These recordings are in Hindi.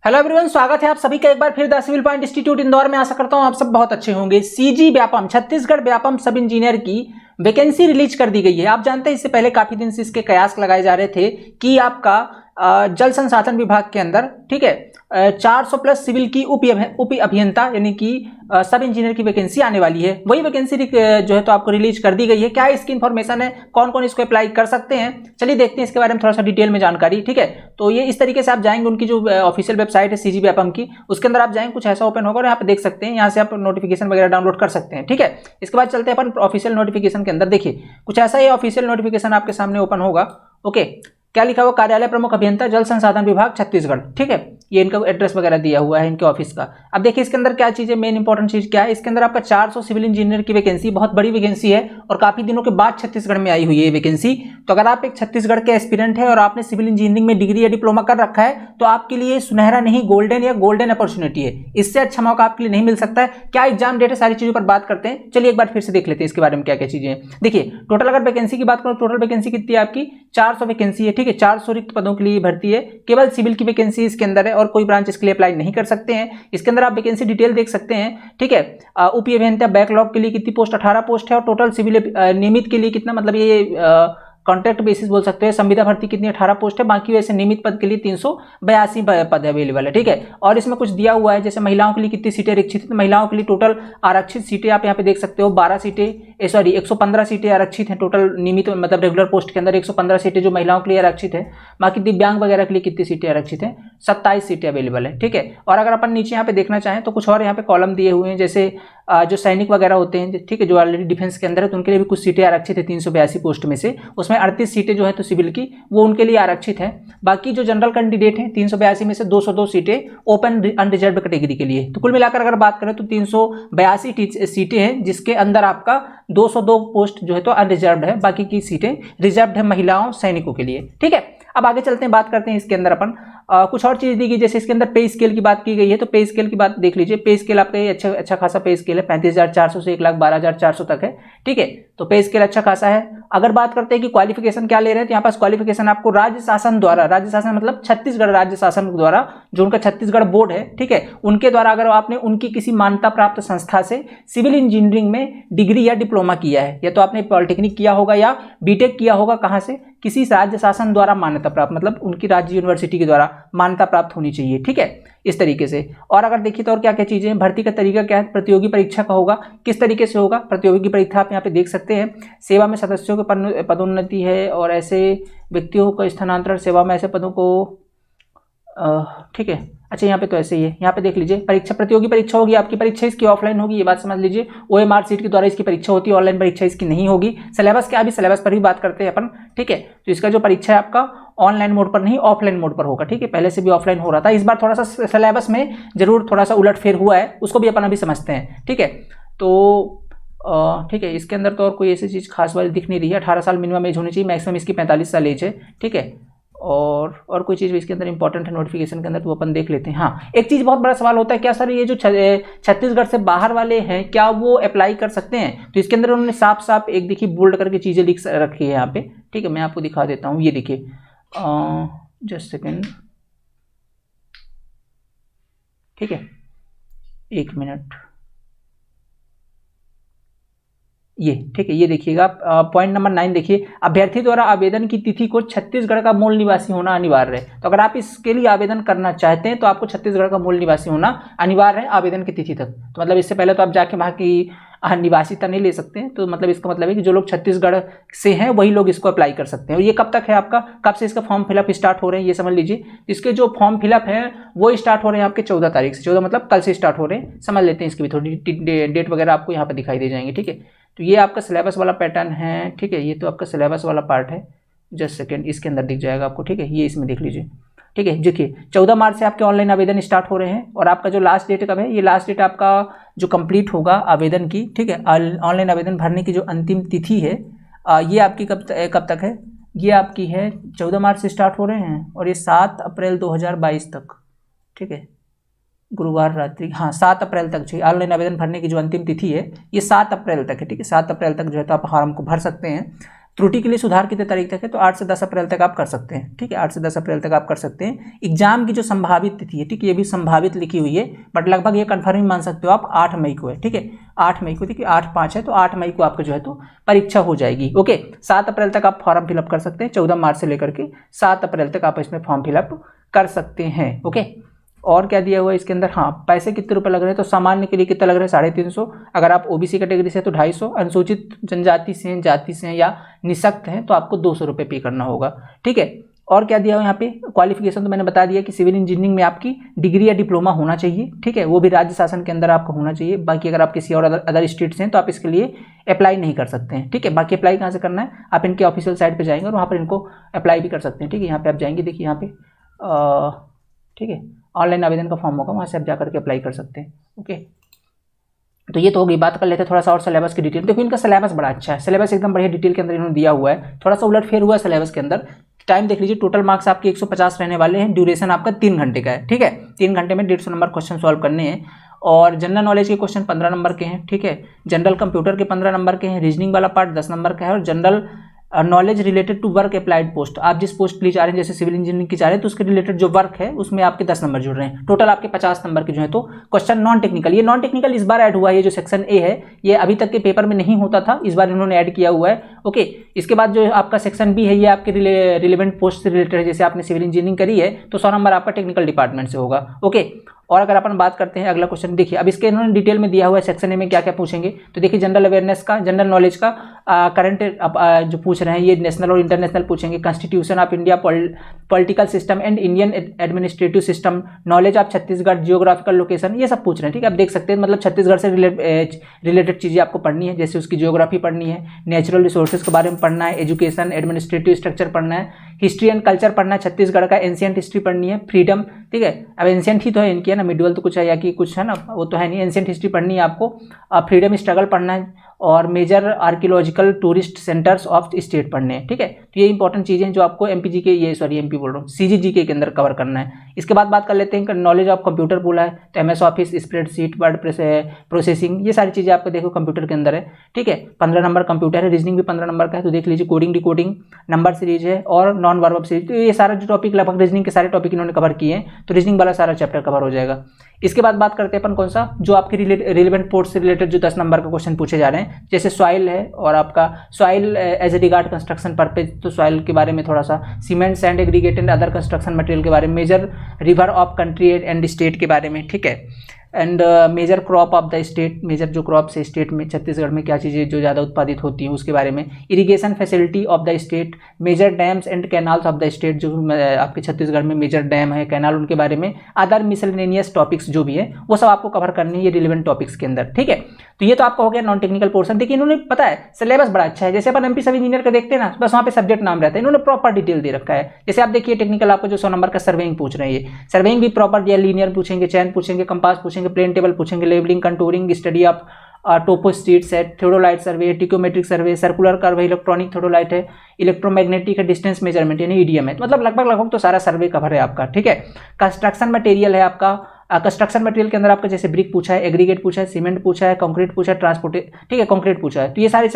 हेलो एवरीवन, स्वागत है आप सभी का एक बार फिर the civil point institute Indore में। आशा करता हूं आप सब बहुत अच्छे होंगे। सीजी व्यापम छत्तीसगढ़ व्यापम सब इंजीनियर की वैकेंसी रिलीज कर दी गई है। आप जानते हैं इससे पहले काफी दिन से इसके कयास लगाए जा रहे थे कि आपका जल संसाधन विभाग के अंदर, ठीक है, 400 प्लस सिविल की उप अभियंता यानी कि सब इंजीनियर की वैकेंसी आने वाली है। वही वैकेंसी जो है तो आपको रिलीज कर दी गई है। क्या इसकी इन्फॉर्मेशन है, कौन कौन इसको अप्लाई कर सकते हैं, चलिए देखते हैं इसके बारे में थोड़ा सा डिटेल में जानकारी। ठीक है, तो ये इस तरीके से आप जाएंगे, उनकी जो ऑफिशियल वेबसाइट है सीजी व्यापम की, उसके अंदर आप जाएंगे, कुछ ऐसा ओपन होगा और यहाँ पे देख सकते हैं, यहाँ से आप नोटिफिकेशन वगैरह डाउनलोड कर सकते हैं। ठीक है, इसके बाद चलते हैं अपन ऑफिशियल नोटिफिकेशन के अंदर। देखिए कुछ ऐसा ही ऑफिशियल नोटिफिकेशन आपके सामने ओपन होगा। ओके, क्या लिखा हुआ, कार्यालय प्रमुख अभियंता जल संसाधन विभाग छत्तीसगढ़। ठीक है, ये इनका एड्रेस वगैरह दिया हुआ है इनके ऑफिस का। अब देखिए इसके अंदर क्या चीज़ है, मेन इंपॉर्टेंट चीज़ क्या है, इसके अंदर आपका 400 सिविल इंजीनियर की वैकेंसी, बहुत बड़ी वैकेंसी है और काफी दिनों के बाद छत्तीसगढ़ में आई हुई है ये वैकेंसी। तो अगर आप एक छत्तीसगढ़ के एस्पिरेंट है और आपने सिविल इंजीनियरिंग में डिग्री या डिप्लोमा कर रखा है तो आपके लिए सुनहरा नहीं, गोल्डन या गोल्डन अपॉर्चुनिटी है। इससे अच्छा मौका आपके लिए नहीं मिल सकता है। क्या एग्जाम डेट है, सारी चीज़ों पर बात करते हैं। चलिए एक बार फिर से देख लेते हैं इसके बारे में क्या क्या चीज़ें हैं। देखिए टोटल अगर वैकेंसी की बात करो, टोटल वैकेंसी कितनी है आपकी, 400 वैकेंसी है। ठीक है, 400 रिक्त पदों के लिए भर्ती है। केवल सिविल की वैकेंसी इसके अंदर है और कोई ब्रांच इसके लिए अप्लाई नहीं कर सकते हैं। इसके अंदर आप वैकेंसी डिटेल देख सकते हैं। ठीक है, उप अभियंता बैकलॉग के लिए कितनी पोस्ट, 18 पोस्ट है और टोटल सिविल नियमित के लिए कितना, मतलब ये कॉन्ट्रैक्ट बेसिस बोल सकते हैं। संविदा भर्ती कितनी, 18 पोस्ट है। बाकी वैसे नियमित पद के लिए 382 पद अवेलेबल है। ठीक है, और इसमें कुछ दिया हुआ है, जैसे महिलाओं के लिए कितनी सीटें आरक्षित है, तो महिलाओं के लिए टोटल आरक्षित सीटें आप यहाँ पे देख सकते हो 12 सीटें, 115 सीटें आरक्षित हैं टोटल नियमित, मतलब रेगुलर पोस्ट के अंदर 115 सीटें जो महिलाओं के लिए आरक्षित है। बाकी दिव्यांग वगैरह के लिए कितनी सीटें आरक्षित हैं, 27 सीटें अवेलेबल है। ठीक है, और अगर अपन नीचे यहाँ पे देखना चाहें तो कुछ और यहाँ पे कॉलम दिए हुए हैं, जैसे जो सैनिक वगैरह होते हैं, ठीक है, जो ऑलरेडी डिफेंस के अंदर है, तो उनके लिए भी कुछ सीटें आरक्षित है 382 पोस्ट में से। उसमें 38 सीटें जो है तो सिविल की वो उनके लिए आरक्षित है। बाकी जो जनरल कैंडिडेट हैं 382 में से 202 सीटें ओपन अनरिजर्व कैटेगरी के लिए। तो कुल मिलाकर अगर बात करें तो 382 सीटें हैं, जिसके अंदर आपका 202 पोस्ट जो है तो अनरिजर्व है, बाकी की सीटें रिजर्व है महिलाओं सैनिकों के लिए। ठीक है, अब आगे चलते हैं, बात करते हैं इसके अंदर अपन कुछ और चीज़ दी गई, जैसे इसके अंदर पे स्केल की बात की गई है। तो पे स्केल की बात देख लीजिए, पे स्केल आपका ये अच्छा खासा पे स्केल है, 35,400 से 1,12,400 तक है। ठीक है, तो पे स्केल अच्छा खासा है। अगर बात करते हैं कि क्वालिफिकेशन क्या ले रहे हैं, तो यहाँ पास क्वालिफिकेशन आपको राज्य शासन द्वारा, राज्य शासन मतलब छत्तीसगढ़ राज्य शासन द्वारा, जो उनका छत्तीसगढ़ बोर्ड है, ठीक है, उनके द्वारा अगर आपने उनकी किसी मान्यता प्राप्त संस्था से सिविल इंजीनियरिंग में डिग्री या डिप्लोमा किया है, या तो आपने पॉलिटेक्निक किया होगा या बीटेक किया होगा, कहाँ से, किसी राज्य शासन द्वारा मान्यता प्राप्त, मतलब उनकी राज्य यूनिवर्सिटी के द्वारा मान्यता प्राप्त होनी चाहिए। ठीक है, इस तरीके से। और अगर देखिए तो और क्या क्या चीज़ें, भर्ती का तरीका क्या है, प्रतियोगी परीक्षा का होगा। किस तरीके से होगा प्रतियोगी परीक्षा, आप यहाँ पे देख सकते हैं। सेवा में सदस्यों के पदोन्नति है और ऐसे व्यक्तियों का स्थानांतरण सेवा में ऐसे पदों को, ठीक है, अच्छा यहाँ पे तो ऐसे ही है। यहाँ पे देख लीजिए, परीक्षा प्रतियोगी परीक्षा होगी आपकी, परीक्षा इसकी ऑफलाइन होगी, ये बात समझ लीजिए। OMR सीट के द्वारा इसकी परीक्षा होती है, ऑनलाइन परीक्षा इसकी नहीं होगी। सिलेबस क्या, अभी सिलेबस पर भी बात करते हैं अपन। ठीक है, तो इसका जो परीक्षा है आपका ऑनलाइन मोड पर नहीं ऑफलाइन मोड पर होगा। ठीक है, पहले से भी ऑफलाइन हो रहा था, इस बार थोड़ा सा सिलेबस में जरूर थोड़ा सा उलटफेर हुआ है, उसको भी अपन अभी समझते हैं। ठीक है, तो ठीक है, इसके अंदर तो और कोई ऐसी चीज़ खास वाली दिख नहीं रही है। 18 साल मिनिमम एज होनी चाहिए, मैक्सिमम इसकी 45 साल एज है। ठीक है, और कोई चीज़ भी इसके अंदर इंपॉर्टेंट है नोटिफिकेशन के अंदर, तो अपन देख लेते हैं। हाँ, एक चीज़ बहुत बड़ा सवाल होता है, क्या सर ये जो छत्तीसगढ़ से बाहर वाले हैं क्या वो अप्लाई कर सकते हैं, तो इसके अंदर उन्होंने साफ साफ एक देखिए बोल्ड करके चीज़ें लिख रखी है यहाँ पे। ठीक है, मैं आपको दिखा देता हूँ, ये देखिए, जस्ट सेकेंड, ठीक है, 1 मिनट, ये ठीक है, ये देखिएगा पॉइंट नंबर 9 देखिए, अभ्यर्थी द्वारा आवेदन की तिथि को छत्तीसगढ़ का मूल निवासी होना अनिवार्य है। तो अगर आप इसके लिए आवेदन करना चाहते हैं तो आपको छत्तीसगढ़ का मूल निवासी होना अनिवार्य है आवेदन की तिथि तक। तो मतलब इससे पहले तो आप जाके वहाँ की निवासिता नहीं ले सकते हैं। तो मतलब इसका मतलब है कि जो लोग छत्तीसगढ़ से हैं वही लोग इसको अप्लाई कर सकते हैं। और ये कब तक है आपका, कब से इसका फॉर्म फिलअप स्टार्ट हो रहे हैं ये समझ लीजिए। इसके जो फॉर्म फिलअप हैं वो स्टार्ट हो रहे हैं आपके 14 तारीख से, 14 मतलब कल से स्टार्ट हो रहे हैं। समझ लेते हैं इसकी भी थोड़ी डेट वगैरह आपको यहाँ पर दिखाई दे जाएंगे। ठीक है, तो ये आपका सिलेबस वाला पैटर्न है। ठीक है, ये तो आपका सिलेबस वाला पार्ट है, जस्ट सेकेंड, इसके अंदर दिख जाएगा आपको। ठीक है, ये इसमें देख लीजिए। ठीक है, देखिए 14 मार्च से आपके ऑनलाइन आवेदन स्टार्ट हो रहे हैं और आपका जो लास्ट डेट कब है, ये लास्ट डेट आपका जो कंप्लीट होगा आवेदन की, ठीक है, ऑनलाइन आवेदन भरने की जो अंतिम तिथि है ये आपकी कब तक है, ये आपकी है 14 मार्च से स्टार्ट हो रहे हैं और ये 7 अप्रैल 2022 तक। ठीक है, गुरुवार रात्रि, हाँ 7 अप्रैल तक जो ऑनलाइन आवेदन भरने की जो अंतिम तिथि है ये 7 अप्रैल तक है। ठीक है, 7 अप्रैल तक जो है तो आप फॉर्म को भर सकते हैं। त्रुटि के लिए सुधार कितने तारीख तक है, तो 8 से 10 अप्रैल तक आप कर सकते हैं। ठीक है, 8 से 10 अप्रैल तक आप कर सकते हैं। एग्जाम की जो संभावित तिथि है, ठीक है, ये भी संभावित लिखी हुई है, बट लगभग ये कन्फर्म ही मान सकते हो आप 8 मई को है। ठीक है, 8 मई को, देखिए 8/5 है, तो 8 मई को आपका जो है तो परीक्षा हो जाएगी। ओके, 7 अप्रैल तक आप फॉर्म फिलअप कर सकते हैं। 14 मार्च से लेकर के 7 अप्रैल तक आप इसमें फॉर्म फिलअप कर सकते हैं। ओके, और क्या दिया हुआ है इसके अंदर, हाँ, पैसे कितने रुपए लग रहे हैं, तो सामान्य के लिए कितना लग रहा है, 350। अगर आप ओबीसी कैटेगरी से तो 250, अनुसूचित जनजाति से हैं, जाति से हैं या निःशक्त हैं तो आपको 200 रुपये पे करना होगा। ठीक है, और क्या दिया हुआ यहाँ पे, क्वालिफिकेशन तो मैंने बता दिया कि सिविल इंजीनियरिंग में आपकी डिग्री या डिप्लोमा होना चाहिए। ठीक है, वो भी राज्य शासन के अंदर आपका होना चाहिए। बाकी अगर आप किसी और अदर स्टेट से हैं तो आप इसके लिए अप्लाई नहीं कर सकते हैं। ठीक है, बाकी अप्लाई कहाँ से करना है, आप इनके ऑफिशियल साइट पर जाएंगे और वहाँ पर इनको अप्लाई भी कर सकते हैं। ठीक है, यहाँ पे आप जाएंगे, देखिए यहाँ पे, ठीक है, ऑनलाइन आवेदन का फॉर्म होगा, वहाँ से आप जाकर के अप्लाई कर सकते हैं। ओके, तो ये तो होगी। बात कर लेते हैं थोड़ा सा और सिलेबस की डिटेल। देखो इनका सिलेबस बड़ा अच्छा है, सिलेबस एकदम बढ़िया डिटेल के अंदर इन्होंने दिया हुआ है। थोड़ा सा उलटफेर हुआ है सिलेबस के अंदर। टाइम देख लीजिए, टोटल मार्क्स आपके 150 रहने वाले हैं। ड्यूरेशन आपका 3 घंटे का है। ठीक है, 3 घंटे में 150 नंबर क्वेश्चन सॉल्व करने हैं। और जनरल नॉलेज के क्वेश्चन 15 नंबर के हैं। ठीक है, जनरल कंप्यूटर के 15 नंबर के हैं। रीजनिंग वाला पार्ट 10 नंबर का है। और general knowledge related to work applied post, आप जिस पोस्ट के लिए जा रहे हैं, जैसे सिविल इंजीनियरिंग की जा रहे हैं, तो उसके रिलेटेड जो वर्क है उसमें आपके 10 नंबर जुड़ रहे हैं। टोटल आपके 50 नंबर के जो है तो क्वेश्चन नॉन टेक्निकल। ये नॉन टेक्निकल इस बार ऐड हुआ है, ये जो सेक्शन ए है ये अभी तक के पेपर में नहीं होता था, इस बार इन्होंने ऐड किया हुआ है। ओके, इसके बाद जो आपका सेक्शन बी है ये आपके रिलेवेंट पोस्ट से रिलेटेड है। जैसे आपने सिविल इंजीनियरिंग करी है तो 100 नंबर आपका टेक्निकल डिपार्टमेंट से होगा। ओके, और अगर अपन बात करते हैं अगला क्वेश्चन, देखिए अब इसके इन्होंने डिटेल में दिया हुआ है सेक्शन ए में क्या क्या पूछेंगे। तो देखिए जनरल अवेयरनेस का, जनरल नॉलेज का, करंट जो पूछ रहे हैं ये नेशनल और इंटरनेशनल पूछेंगे। Constitution of India, political system and Indian administrative system, knowledge of Chhattisgarh, geographical location, ये सब पूछ रहे हैं। ठीक है, आप देख सकते हैं मतलब छत्तीसगढ़ से रिलेटेड चीज़ें आपको पढ़नी है, जैसे उसकी जियोग्राफी पढ़नी है, नेचुरल रिसोर्सेज के बारे में पढ़ना है, एजुकेशन, एडमिनिस्ट्रेटिव स्ट्रक्चर पढ़ना है, हिस्ट्री एंड कल्चर पढ़ना है, छत्तीसगढ़ का एंशियंट हिस्ट्री पढ़नी है, फ्रीडम। ठीक है, अब एंशियंट ही तो है इनकी, है ना, मिडल तो कुछ है या कि कुछ है ना, वो तो है नहीं। एंशियंट हिस्ट्री पढ़नी है आपको, फ्रीडम स्ट्रगल पढ़ना है, और major archaeological tourist centres of state पढ़ने हैं। ठीक है, तो ये इंपॉर्टेंट चीज़ें हैं जो आपको एमपी बोल रहा हूँ, सीजीजी के अंदर कवर करना है। इसके बाद बात कर लेते हैं नॉलेज ऑफ कंप्यूटर बोला है, तो MS office, spreadsheet, word processing, ये सारी चीज़ें आपको देखो कंप्यूटर के अंदर है। ठीक है, 15 नंबर कंप्यूटर है। रीजनिंग भी 15 नंबर का है, तो देख लीजिए कोडिंग, डिकोडिंग, नंबर सीरीज है और नॉन वर्ब सीरीज। तो ये सारा जो टॉपिक लगभग रीजनिंग के सारे टॉपिक इन्होंने कवर किए हैं, तो रीजनिंग वाला सारा चैप्टर कवर हो जाएगा। इसके बाद बात करते हैं अपन कौन सा, जो आपके रिलेवेंट पोर्ट से रिलेटेड जो 10 नंबर का क्वेश्चन पूछे जा रहे हैं, जैसे सॉइल है और आपका soil as a regard construction purpose, तो सॉइल के बारे में थोड़ा सा, cement, sand, aggregate and other construction material के बारे में, major river of country and state के बारे में। ठीक है, and major crop of the state, major जो क्रॉप्स है स्टेट में, छत्तीसगढ़ में क्या चीज़ें जो ज़्यादा उत्पादित होती हैं उसके बारे में, irrigation facility of the state, major dams and canals of the state, जो आपके छत्तीसगढ़ में मेजर डैम है, कैनाल, उनके बारे में, अदर मिसलेनियस टॉपिक्स जो भी है वो सब आपको कवर करनी है ये रिलेवेंट टॉपिक्स के अंदर। ठीक है, तो ये तो आपका हो गया नॉन टेक्निकल पोर्सन। देखिए इन्होंने पता है सिलेबस बड़ा अच्छा है, जैसे अपन एमपी सब इंजीनियर का देखते हैं ना, बस वहाँ पे सब्जेक्ट नाम रहता है, इन्होंने प्रॉपर डिटेल दे रखा है। जैसे आप देखिए टेक्निकल आपको जो 100 नंबर का सर्वेइंग पूछ रहे हैं, ये सर्वेइंग भी प्रॉपर दिया, लीनियर पूछेंगे, चैन पूछेंगे, कंपास पूछेंगे, प्लेन टेबल पूछेंगे, levelling, contouring, study of topo streets है, theodolite survey, tacheometric survey, circular curve है, इलेक्ट्रॉनिक थ्योडोलाइट है, इलेक्ट्रोमैग्नेटिक है, डिस्टेंस मेजरमेंट यानी ईडीएम है, मतलब लगभग तो सारा सर्वे कवर है आपका। ठीक है, कंस्ट्रक्शन मटेरियल है आपका, कंस्ट्रक्शन मटेरियल के अंदर आपका जैसे ब्रिक पूछा है, एग्रीगेट पूछा है, सीमेंट पूछा है, कंक्रीट पूछा है, ट्रांसपोर्ट, ठीक है, कंक्रीट पूछा है। तो ये सारे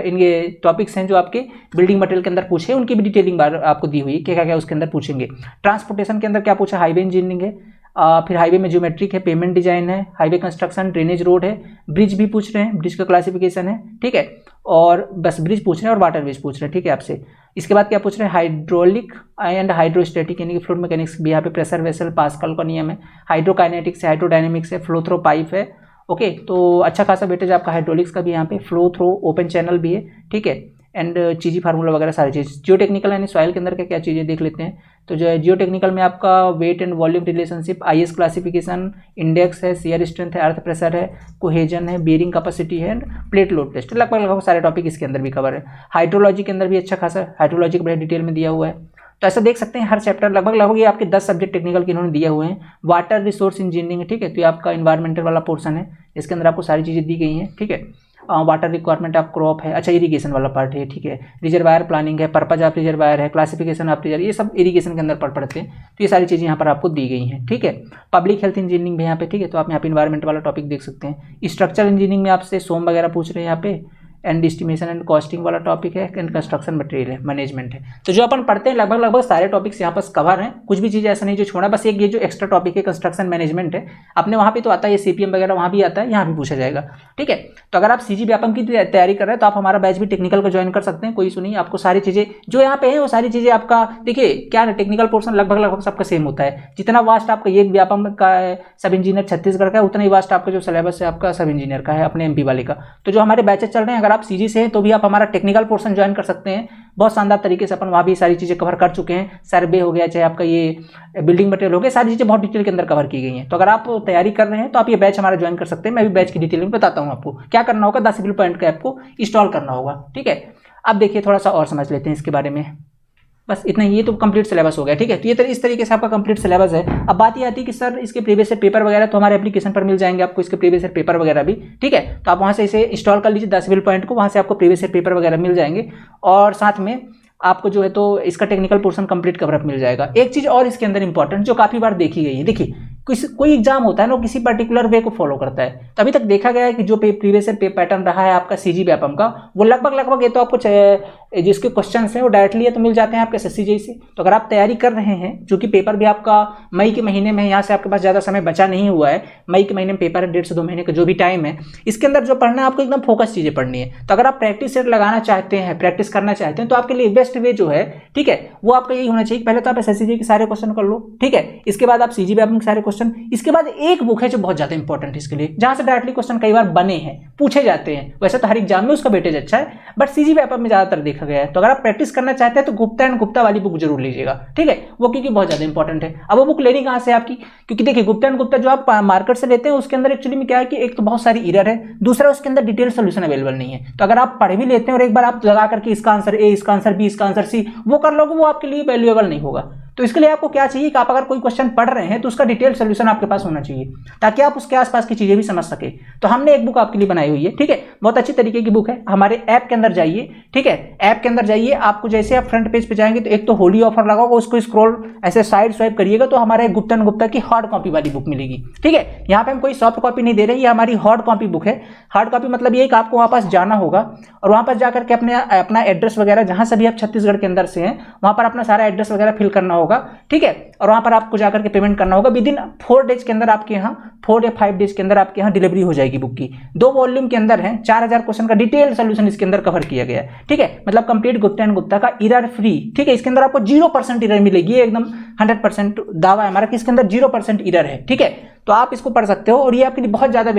इनके टॉपिक्स हैं जो आपके बिल्डिंग मटेरियल के अंदर पूछे, उनकी भी डिटेलिंग आपको दी हुई है, क्या क्या उसके अंदर पूछेंगे। ट्रांसपोर्टेशन के अंदर क्या पूछा, हाईवे इंजीनियरिंग है, फिर हाईवे में ज्योमेट्रिक है, पेमेंट डिजाइन है, हाईवे कंस्ट्रक्शन, ड्रेनेज रोड है, ब्रिज भी पूछ रहे हैं, ब्रिज का क्लासिफिकेशन है। ठीक है, और बस ब्रिज पूछ रहे हैं और वाटर ब्रिज पूछ रहे हैं। ठीक है आपसे, इसके बाद क्या पूछ रहे हैं, हाइड्रोलिक एंड हाइड्रोस्टैटिक यानी कि फ्लूइड मैकेनिक्स भी यहाँ पे, प्रेशर वेसल, पास्कल का नियम है, हाइड्रोकाइनेटिक्स है, हाइड्रोडायनेमिक्स है, फ्लो थ्रो पाइप है। ओके, तो अच्छा खासा वेटेज आपका हाइड्रोलिक्स का भी यहाँ पे, फ्लो थ्रो ओपन चैनल भी है। ठीक है, एंड चीज़ी फार्मूला वगैरह सारी चीज़। जियो टेक्निकल यानी सॉइल के अंदर क्या क्या चीज़ें देख लेते हैं, तो जो है जियो टेक्निकल में आपका weight and volume relationship, IS classification, index है, शियर स्ट्रेंथ है, अर्थ प्रेशर है, कोहेजन है, बेरिंग कैपेसिटी है, एंड प्लेट लोड टेस्ट, लगभग सारे टॉपिक इसके अंदर भी कवर है। हाइड्रोलॉजी के अंदर भी अच्छा खासा हाइड्रोलॉजी का बड़े डिटेल में दिया हुआ है। तो ऐसा देख सकते हैं हर चैप्टर लगभग ये आपके 10 सब्जेक्ट टेक्निकल के इन्होंने दिए हुए हैं। वाटर रिसोर्स इंजीनियरिंग, ठीक है, तो ये आपका इन्वायरमेंटल वाला पोर्सन है, इसके अंदर आपको सारी चीज़ें दी गई हैं। ठीक है, वाटर रिक्वायरमेंट ऑफ क्रॉप है, अच्छा इरिगेशन वाला पार्ट है। ठीक है, रिजर्वायर प्लानिंग है, पर्पज ऑफ रिजर्वायर है, क्लासिफिकेशन ऑफ रिजर्वायर, ये सब इरिगेशन के अंदर पढ़ते हैं। तो ये सारी चीज़ें यहाँ पर आपको दी गई हैं। ठीक है, पब्लिक हेल्थ इंजीनियरिंग भी यहाँ पे, ठीक है, तो आप यहाँ पे इन्वायरमेंट वाला टॉपिक देख सकते हैं। स्ट्रक्चरल इंजीनियरिंग में आपसे सोम वगैरह पूछ रहे हैं यहाँ पे, एंड एस्टिमेशन एंड कॉस्टिंग वाला टॉपिक है, एंड कंस्ट्रक्शन मटेरियल मैनेजमेंट है। तो जो अपन पढ़ते हैं लगभग सारे टॉपिक्स यहाँ पर कवर हैं, कुछ भी चीज़ ऐसा नहीं जो छोड़ा, बस एक ये जो एक्स्ट्रा टॉपिक है कंस्ट्रक्शन मैनेजमेंट है, अपने वहाँ पे तो आता है, ये सीपीएम वगैरह वहाँ भी आता है, यहाँ भी पूछा जाएगा। ठीक है, तो अगर आप सीजी व्यापम की तैयारी कर रहे हैं तो आप हमारा बैच भी टेक्निकल का ज्वाइन कर सकते हैं, कोई इशू नहीं। आपको सारी चीज़ें जो यहाँ पे है वो सारी चीज़ें आपका देखिए क्या है, टेक्निकल पोर्शन लगभग सबका सेम होता है। जितना वास्ट आपका ये व्यापम का सब इंजीनियर छत्तीसगढ़ का है, उतना ही वास्ट आपका जो सिलेबस है आपका सब इंजीनियर का है अपने एमपी वाले का। तो जो हमारे बैचेस चल रहे हैं, अगर आप सीजी से हैं तो भी आप हमारा टेक्निकल पोर्शन ज्वाइन कर सकते हैं। बहुत शानदार तरीके से अपन वहाँ भी सारी चीज़ें कवर कर चुके हैं, सर्वे हो गया, चाहे आपका ये बिल्डिंग मटेरियल हो गया, सारी चीज़ें बहुत डिटेल के अंदर कवर की गई हैं। तो अगर आप तैयारी कर रहे हैं तो आप ये बैच हमारा ज्वाइन कर सकते हैं। मैं भी बैच की डिटेल में बताता हूँ आपको क्या करना होगा। द सिविल पॉइंट का ऐप को इंस्टॉल करना होगा। ठीक है, अब देखिए थोड़ा सा और समझ लेते हैं इसके बारे में, बस इतना ही। ये तो कंप्लीट सिलेबस हो गया। ठीक है, तो ये इस तरीके से आपका कंप्लीट सिलेबस है। अब बात ये आती है कि सर इसके प्रीवियस ईयर पेपर वगैरह तो हमारे एप्लीकेशन पर मिल जाएंगे आपको, इसके प्रीवियस ईयर पेपर वगैरह भी। ठीक है, तो आप वहाँ से इसे इंस्टॉल कर लीजिए द सिविल पॉइंट को, वहाँ से आपको प्रीवियस ईयर पेपर वगैरह मिल जाएंगे और साथ में आपको जो है तो इसका टेक्निकल पोर्शन कंप्लीट कवरअप मिल जाएगा। एक चीज़ और इसके अंदर इंपॉर्टेंट जो काफ़ी बार देखी गई है, देखिए कोई एग्जाम होता है ना, किसी पर्टिकुलर वे को फॉलो करता है। तो अभी तक देखा गया है कि जो प्रीवियस ईयर पैटर्न रहा है आपका सीजी व्यापम का, वो लगभग ये तो आपको जिसके क्वेश्चन हैं वो डायरेक्टली तो मिल जाते हैं आपके एसएससी से। तो अगर आप तैयारी कर रहे हैं, जो कि पेपर भी आपका मई के महीने में, यहाँ से आपके पास ज़्यादा समय बचा नहीं हुआ है, मई के महीने में पेपर है, 1.5 से 2 महीने का जो भी टाइम है, इसके अंदर जो पढ़ना है आपको एकदम फोकस चीज़ें पढ़नी है। तो अगर आप प्रैक्टिस सेट लगाना चाहते हैं, प्रैक्टिस करना चाहते हैं, तो आपके लिए बेस्ट वे जो है, ठीक है, वो आपका यही होना चाहिए। पहले तो आप एसएससी के सारे क्वेश्चन कर लो, ठीक है, इसके बाद आप सीजी व्यापम के सारे क्वेश्चन, इसके बाद एक बुक है जो बहुत ज्यादा इंपॉर्टेंट है इसके लिए, जहां से डायरेक्टली क्वेश्चन कई बार बने हैं, पूछे जाते हैं। वैसे तो हर एग्जाम में उसका वेटेज अच्छा है, बट सीजी व्यापम में ज्यादातर देखा गया है। तो अगर आप प्रैक्टिस करना चाहते हैं तो गुप्ता एंड गुप्ता वाली बुक जरूर लीजिएगा। ठीक है, वो क्योंकि बहुत ज्यादा इंपॉर्टेंट है। अब वो बुक लेनी कहां से आपकी, क्योंकि देखिए गुप्ता एंड गुप्ता जो आप मार्केट से लेते हैं उसके अंदर एक्चुअली में क्या है कि एक तो बहुत सारी एरर है, दूसरा उसके अंदर डिटेल सोल्यूशन अवेलेबल नहीं है। तो अगर आप पढ़ भी लेते हैं और एक बार आप लगा करके इसका आंसर ए, इसका आंसर बी, इसका आंसर सी वो कर लोगे, वो आपके लिए वैल्यूएबल नहीं होगा। तो इसके लिए आपको क्या चाहिए कि आप अगर कोई क्वेश्चन पढ़ रहे हैं तो उसका डिटेल सोल्यूशन आपके पास होना चाहिए, ताकि आप उसके आसपास की चीजें भी समझ सके। तो हमने एक बुक आपके लिए बनाई हुई है। ठीक है, बहुत अच्छी तरीके की बुक है। हमारे ऐप के अंदर जाइए, ठीक है, ऐप के अंदर जाइए, आपको जैसे आप फ्रंट पेज पे जाएंगे तो एक तो होली ऑफर लगा होगा, उसको स्क्रॉल ऐसे साइड स्वाइप करिएगा तो हमारे गुप्ता एंड गुप्ता की हार्ड कॉपी वाली बुक मिलेगी। ठीक है, यहाँ पे हम कोई सॉफ्ट कॉपी नहीं दे रहे, ये हमारी हार्ड कॉपी बुक है। हार्ड कॉपी मतलब ये कि आपको वहाँ पास जाना होगा और वहाँ पास जाकर के अपना एड्रेस वगैरह, जहाँ से भी आप छत्तीसगढ़ के अंदर से हैं, वहाँ पर अपना सारा एड्रेस वगैरह फिल करना होगा। ठीक है, और वहां पर आपको जाकर के पेमेंट करना होगा। विद इन 4 डेज के अंदर आपके यहाँ 4 या 5 डेज के अंदर आपके यहाँ डिलीवरी हो जाएगी बुक की। 2 वॉल्यूम के अंदर है, 4000 क्वेश्चन का डिटेल सोल्यूशन इसके अंदर कवर किया गया है। ठीक है, मतलब कंप्लीट गुप्ता एंड गुप्ता का एरर फ्री। ठीक है, इसके अंदर आपको 0% एरर मिलेगी, एकदम 100% दावा है हमारा कि इसके अंदर 0% एरर है। ठीक है, तो आप इसको पढ़ सकते हो और ये आपके लिए बहुत ज्यादा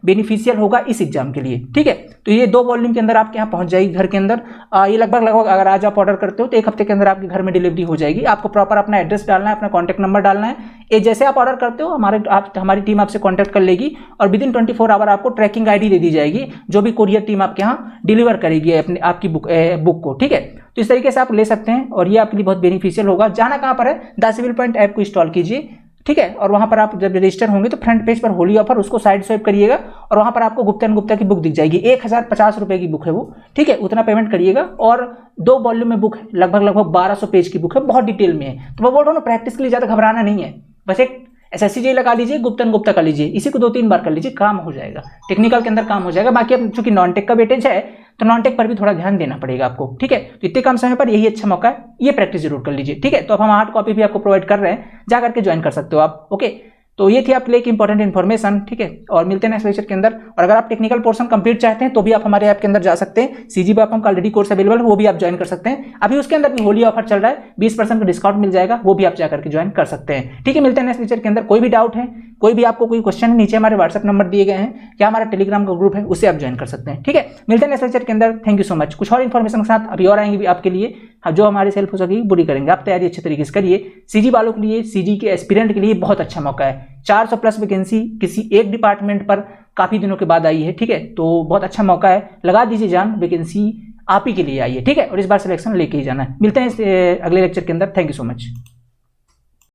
बेनिफिशियल होगा इस एग्जाम के लिए। ठीक है, तो ये 2 वॉल्यूम के अंदर आपके यहाँ पहुंच जाएगी घर के अंदर। ये लगभग अगर आज आप ऑर्डर करते हो तो 1 हफ्ते के अंदर आपके घर में डिलीवरी हो जाएगी। आपको प्रॉपर अपना एड्रेस डालना है, अपना कॉन्टैक्ट नंबर डालना है। ये जैसे आप ऑर्डर करते हो हमारी टीम आपसे कॉन्टैक्ट कर लेगी और विद इन 24 आवर आपको ट्रैकिंग ID दे दी जाएगी, जो भी कुरियर टीम आपके यहाँ डिलीवर करेगी आपकी बुक को। ठीक है, तो इस तरीके से आप ले सकते हैं और ये आपके लिए बहुत बेनिफिशियल होगा। जाना कहाँ पर है, द सिविल पॉइंट ऐप को इंस्टॉल कीजिए। ठीक है, और वहां पर आप जब रजिस्टर होंगे तो फ्रंट पेज पर होली ऑफर, उसको साइड स्वाइप करिएगा और वहां पर आपको गुप्ता एंड गुप्ता की बुक दिख जाएगी। 1050 रुपए की बुक है वो। ठीक है, उतना पेमेंट करिएगा और 2 वॉल्यूम में बुक है, लगभग 1200 पेज की बुक है, बहुत डिटेल में है। तो मैं बोल रहा हूँ ना, प्रैक्टिस के लिए ज्यादा घबराना नहीं है, बस एक एसएससी लगा लीजिए, गुप्ता एंड गुप्ता कर लीजिए, इसी को 2-3 बार कर लीजिए, काम हो जाएगा, टेक्निकल के अंदर काम हो जाएगा। बाकी अब चूंकि नॉन टेक का वेटेज है तो नॉन टेक पर भी थोड़ा ध्यान देना पड़ेगा आपको। ठीक है, तो इतने कम समय पर यही अच्छा मौका है, ये प्रैक्टिस जरूर कर लीजिए। ठीक है, तो अब हम हार्ड कॉपी भी आपको प्रोवाइड कर रहे हैं, जा करके ज्वाइन कर सकते हो आप। ओके, तो ये थी आपके लिए एक इंपॉर्टेंट इन्फॉर्मेशन। ठीक है, और मिलते हैं नेक्स्ट लेक्चर के अंदर। और अगर आप टेक्निकल पोर्शन कंप्लीट चाहते हैं तो भी आप हमारे ऐप के अंदर जा सकते हैं। सीजी व्यापम का ऑलरेडी कोर्स अवेलेबल है, वो भी आप ज्वाइन कर सकते हैं। अभी उसके अंदर भी होली ऑफर चल रहा है, 20% का डिस्काउंट मिल जाएगा, वो भी आप जाकर के ज्वाइन कर सकते हैं। ठीक है, मिलते हैं नेक्स्ट लेक्चर के अंदर। कोई भी डाउट है, कोई भी आपको कोई क्वेश्चन है, नीचे हमारे व्हाट्सएप नंबर दिए गए हैं या हमारा टेलीग्राम का ग्रुप है, उससे आप ज्वाइन कर सकते हैं। ठीक है, मिलते हैं नेक्स्ट लेक्चर के अंदर। Thank you so much. कुछ और इन्फॉर्मेशन के साथ अभी और आएंगे भी आपके लिए, जो हमारे हेल्प हो सकेगी पूरी करेंगे। आप तैयारी अच्छे तरीके से करिए। सीजी वालों के लिए, सीजी के एस्पिरेंट के लिए बहुत अच्छा मौका है। 400+ वैकेंसी किसी एक डिपार्टमेंट पर काफी दिनों के बाद आई है। ठीक है, तो बहुत अच्छा मौका है, लगा दीजिए जान, वैकेंसी आप ही के लिए आई है। ठीक है, और इस बार सिलेक्शन लेके ही जाना है। मिलते हैं अगले लेक्चर के अंदर। Thank you so much.